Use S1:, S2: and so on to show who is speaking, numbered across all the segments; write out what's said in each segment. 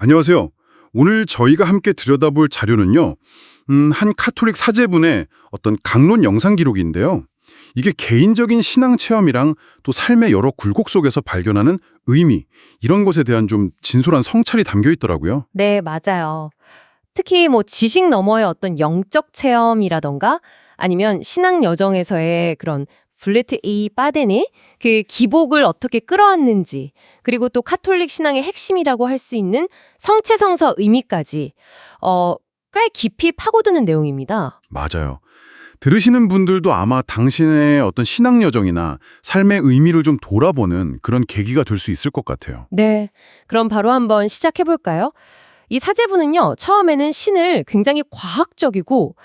S1: 안녕하세요. 오늘 저희가 함께 들여다볼 자료는요, 한 카톨릭 사제분의 어떤 강론 영상 기록인데요. 이게 개인적인 신앙 체험이랑 또 삶의 여러 굴곡 속에서 발견하는 의미, 이런 것에 대한 좀 진솔한 성찰이 담겨 있더라고요.
S2: 네, 맞아요. 특히 지식 너머의 어떤 영적 체험이라던가 아니면 신앙 여정에서의 그런 블레트 이 빠데니 그 기복을 어떻게 끌어왔는지 그리고 또 카톨릭 신앙의 핵심이라고 할 수 있는 성체성서 의미까지 꽤 깊이 파고드는 내용입니다.
S1: 맞아요. 들으시는 분들도 아마 당신의 어떤 신앙 여정이나 삶의 의미를 좀 돌아보는 그런 계기가 될 수 있을 것 같아요.
S2: 네, 그럼 바로 한번 시작해 볼까요? 이 사제분은요, 처음에는 신을 굉장히 과학적이고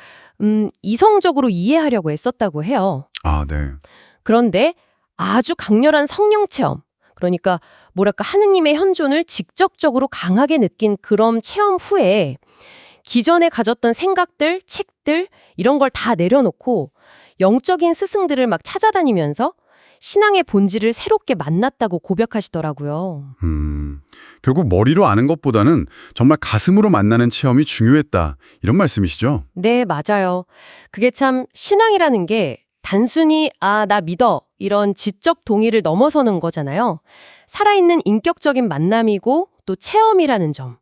S2: 이성적으로 이해하려고 애썼다고 해요.
S1: 아, 네.
S2: 그런데 아주 강렬한 성령 체험, 그러니까 뭐랄까 하느님의 현존을 직접적으로 강하게 느낀 그런 체험 후에 기존에 가졌던 생각들, 책들 이런 걸 다 내려놓고 영적인 스승들을 막 찾아다니면서 신앙의 본질을 새롭게 만났다고 고백하시더라고요.
S1: 결국 머리로 아는 것보다는 정말 가슴으로 만나는 체험이 중요했다. 이런 말씀이시죠?
S2: 네, 맞아요. 그게 참 신앙이라는 게 단순히 나 믿어 이런 지적 동의를 넘어서는 거잖아요. 살아있는 인격적인 만남이고 또 체험이라는 점.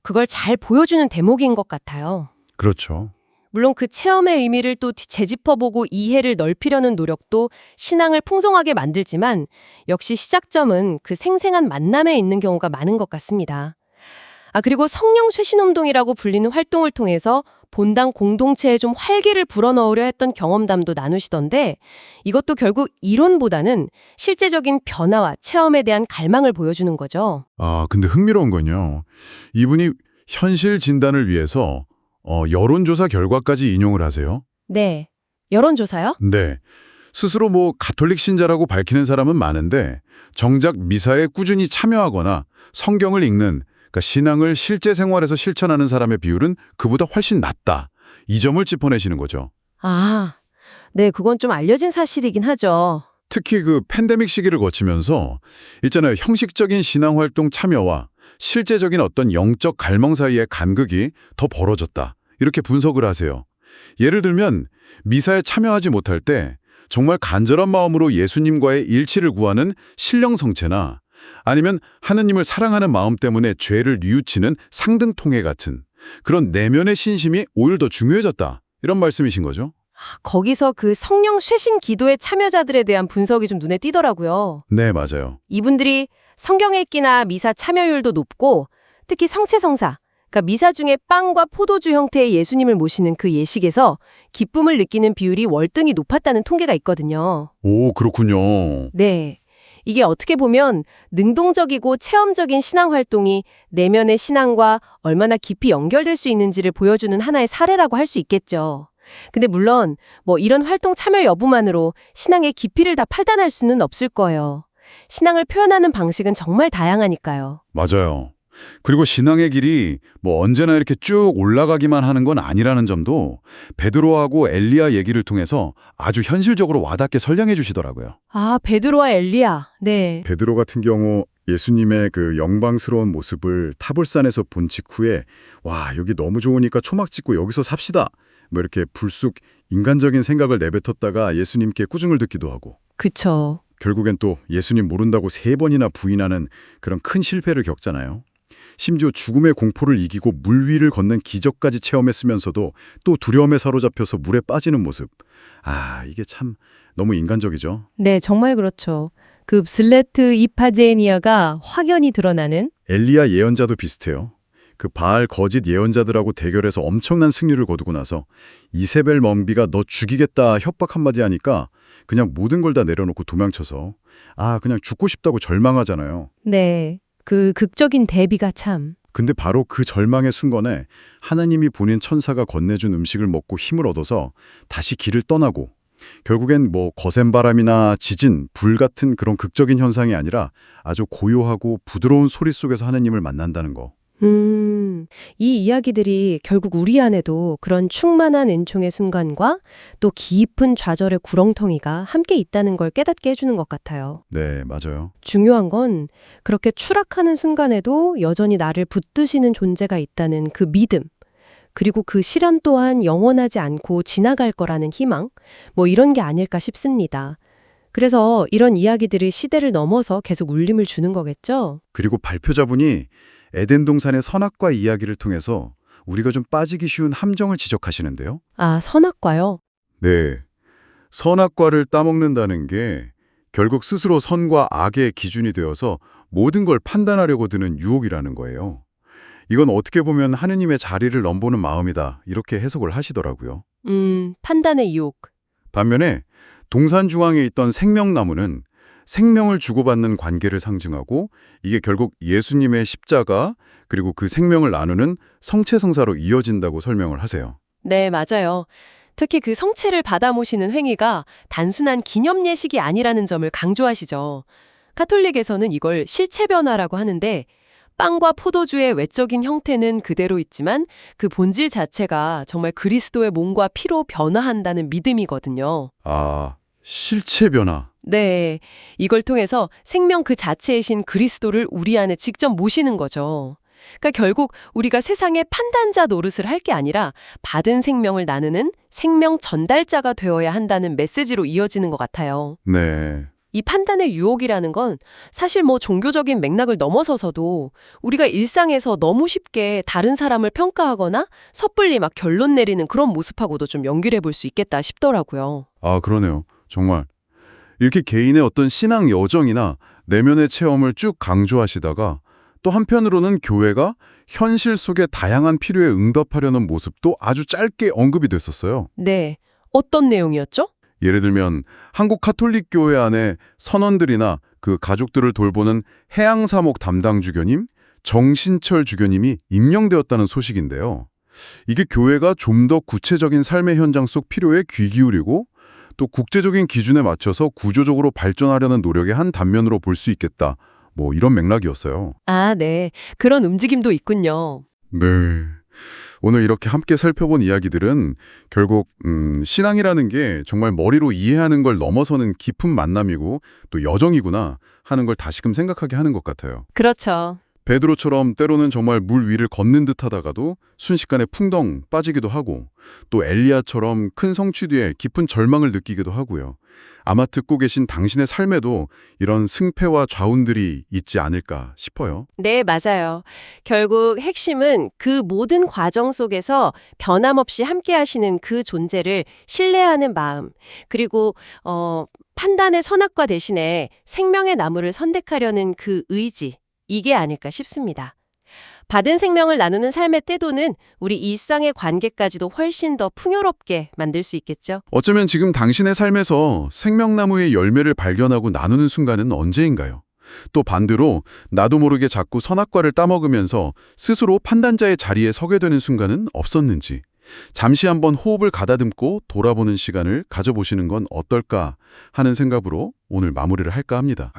S2: 그걸 잘 보여주는 대목인 것 같아요.
S1: 그렇죠.
S2: 물론 그 체험의 의미를 또 재짚어보고 이해를 넓히려는 노력도 신앙을 풍성하게 만들지만 역시 시작점은 그 생생한 만남에 있는 경우가 많은 것 같습니다. 그리고 성령 쇄신운동이라고 불리는 활동을 통해서 본당 공동체에 좀 활기를 불어넣으려 했던 경험담도 나누시던데 이것도 결국 이론보다는 실제적인 변화와 체험에 대한 갈망을 보여주는 거죠.
S1: 근데 흥미로운 건요. 이분이 현실 진단을 위해서 여론조사 결과까지 인용을 하세요.
S2: 네. 여론조사요?
S1: 네. 스스로 가톨릭 신자라고 밝히는 사람은 많은데 정작 미사에 꾸준히 참여하거나 성경을 읽는 그러니까 신앙을 실제 생활에서 실천하는 사람의 비율은 그보다 훨씬 낮다. 이 점을 짚어내시는 거죠.
S2: 네, 그건 좀 알려진 사실이긴 하죠.
S1: 특히 그 팬데믹 시기를 거치면서 있잖아요. 형식적인 신앙활동 참여와 실제적인 어떤 영적 갈망 사이의 간극이 더 벌어졌다. 이렇게 분석을 하세요. 예를 들면 미사에 참여하지 못할 때 정말 간절한 마음으로 예수님과의 일치를 구하는 신령성체나 아니면 하느님을 사랑하는 마음 때문에 죄를 뉘우치는 상등통해 같은 그런 내면의 신심이 오히려 더 중요해졌다. 이런 말씀이신 거죠?
S2: 거기서 그 성령 쇄신 기도의 참여자들에 대한 분석이 좀 눈에 띄더라고요.
S1: 네, 맞아요.
S2: 이분들이 성경 읽기나 미사 참여율도 높고 특히 성체성사, 그러니까 미사 중에 빵과 포도주 형태의 예수님을 모시는 그 예식에서 기쁨을 느끼는 비율이 월등히 높았다는 통계가 있거든요.
S1: 오, 그렇군요.
S2: 네. 이게 어떻게 보면 능동적이고 체험적인 신앙 활동이 내면의 신앙과 얼마나 깊이 연결될 수 있는지를 보여주는 하나의 사례라고 할 수 있겠죠. 근데 물론 이런 활동 참여 여부만으로 신앙의 깊이를 다 판단할 수는 없을 거예요. 신앙을 표현하는 방식은 정말 다양하니까요.
S1: 맞아요. 그리고 신앙의 길이 언제나 이렇게 쭉 올라가기만 하는 건 아니라는 점도 베드로하고 엘리야 얘기를 통해서 아주 현실적으로 와닿게 설명해 주시더라고요.
S2: 베드로와 엘리야. 네.
S1: 베드로 같은 경우 예수님의 그 영광스러운 모습을 타볼산에서 본 직후에 와, 여기 너무 좋으니까 초막 짓고 여기서 삽시다. 이렇게 불쑥 인간적인 생각을 내뱉었다가 예수님께 꾸중을 듣기도 하고
S2: 그쵸.
S1: 결국엔 또 예수님 모른다고 3번이나 부인하는 그런 큰 실패를 겪잖아요. 심지어 죽음의 공포를 이기고 물 위를 걷는 기적까지 체험했으면서도 또 두려움에 사로잡혀서 물에 빠지는 모습. 이게 참 너무 인간적이죠.
S2: 네, 정말 그렇죠. 그 블레트 이파제니아가 확연히 드러나는
S1: 엘리야 예언자도 비슷해요. 그 바알 거짓 예언자들하고 대결해서 엄청난 승리를 거두고 나서 이세벨 멍비가 너 죽이겠다 협박 한마디 하니까 그냥 모든 걸 다 내려놓고 도망쳐서 그냥 죽고 싶다고 절망하잖아요.
S2: 네, 그 극적인 대비가 참.
S1: 근데 바로 그 절망의 순간에 하나님이 보낸 천사가 건네준 음식을 먹고 힘을 얻어서 다시 길을 떠나고 결국엔 거센 바람이나 지진, 불 같은 그런 극적인 현상이 아니라 아주 고요하고 부드러운 소리 속에서 하나님을 만난다는 거.
S2: 이 이야기들이 결국 우리 안에도 그런 충만한 은총의 순간과 또 깊은 좌절의 구렁텅이가 함께 있다는 걸 깨닫게 해주는 것 같아요.
S1: 네, 맞아요.
S2: 중요한 건 그렇게 추락하는 순간에도 여전히 나를 붙드시는 존재가 있다는 그 믿음, 그리고 그 시련 또한 영원하지 않고 지나갈 거라는 희망, 뭐 이런 게 아닐까 싶습니다. 그래서 이런 이야기들이 시대를 넘어서 계속 울림을 주는 거겠죠?
S1: 그리고 발표자분이 에덴 동산의 선악과 이야기를 통해서 우리가 좀 빠지기 쉬운 함정을 지적하시는데요.
S2: 아, 선악과요?
S1: 네. 선악과를 따먹는다는 게 결국 스스로 선과 악의 기준이 되어서 모든 걸 판단하려고 드는 유혹이라는 거예요. 이건 어떻게 보면 하느님의 자리를 넘보는 마음이다. 이렇게 해석을 하시더라고요.
S2: 판단의 유혹.
S1: 반면에 동산 중앙에 있던 생명나무는 생명을 주고받는 관계를 상징하고 이게 결국 예수님의 십자가 그리고 그 생명을 나누는 성체성사로 이어진다고 설명을 하세요.
S2: 네, 맞아요. 특히 그 성체를 받아 모시는 행위가 단순한 기념 예식이 아니라는 점을 강조하시죠. 가톨릭에서는 이걸 실체 변화라고 하는데 빵과 포도주의 외적인 형태는 그대로 있지만 그 본질 자체가 정말 그리스도의 몸과 피로 변화한다는 믿음이거든요.
S1: 아, 실체 변화.
S2: 네, 이걸 통해서 생명 그 자체이신 그리스도를 우리 안에 직접 모시는 거죠. 그러니까 결국 우리가 세상의 판단자 노릇을 할 게 아니라 받은 생명을 나누는 생명 전달자가 되어야 한다는 메시지로 이어지는 것 같아요.
S1: 네.
S2: 이 판단의 유혹이라는 건 사실 뭐 종교적인 맥락을 넘어서서도 우리가 일상에서 너무 쉽게 다른 사람을 평가하거나 섣불리 막 결론 내리는 그런 모습하고도 좀 연결해 볼 수 있겠다 싶더라고요.
S1: 아, 그러네요. 정말. 이렇게 개인의 어떤 신앙 여정이나 내면의 체험을 쭉 강조하시다가 또 한편으로는 교회가 현실 속의 다양한 필요에 응답하려는 모습도 아주 짧게 언급이 됐었어요.
S2: 네, 어떤 내용이었죠?
S1: 예를 들면 한국 카톨릭 교회 안에 선원들이나 그 가족들을 돌보는 해양사목 담당 주교님, 정신철 주교님이 임명되었다는 소식인데요. 이게 교회가 좀 더 구체적인 삶의 현장 속 필요에 귀 기울이고 또 국제적인 기준에 맞춰서 구조적으로 발전하려는 노력의 한 단면으로 볼 수 있겠다. 뭐 이런 맥락이었어요.
S2: 아, 네. 그런 움직임도 있군요.
S1: 네. 오늘 이렇게 함께 살펴본 이야기들은 결국 신앙이라는 게 정말 머리로 이해하는 걸 넘어서는 깊은 만남이고 또 여정이구나 하는 걸 다시금 생각하게 하는 것 같아요.
S2: 그렇죠.
S1: 베드로처럼 때로는 정말 물 위를 걷는 듯 하다가도 순식간에 풍덩 빠지기도 하고 또 엘리야처럼 큰 성취 뒤에 깊은 절망을 느끼기도 하고요. 아마 듣고 계신 당신의 삶에도 이런 승패와 좌운들이 있지 않을까 싶어요.
S2: 네, 맞아요. 결국 핵심은 그 모든 과정 속에서 변함없이 함께 하시는 그 존재를 신뢰하는 마음, 그리고 판단의 선악과 대신에 생명의 나무를 선택하려는 그 의지, 이게 아닐까 싶습니다. 받은 생명을 나누는 삶의 태도는 우리 일상의 관계까지도 훨씬 더 풍요롭게 만들 수 있겠죠.
S1: 어쩌면 지금 당신의 삶에서 생명나무의 열매를 발견하고 나누는 순간은 언제인가요? 또 반대로 나도 모르게 자꾸 선악과를 따먹으면서 스스로 판단자의 자리에 서게 되는 순간은 없었는지 잠시 한번 호흡을 가다듬고 돌아보는 시간을 가져보시는 건 어떨까 하는 생각으로 오늘 마무리를 할까 합니다.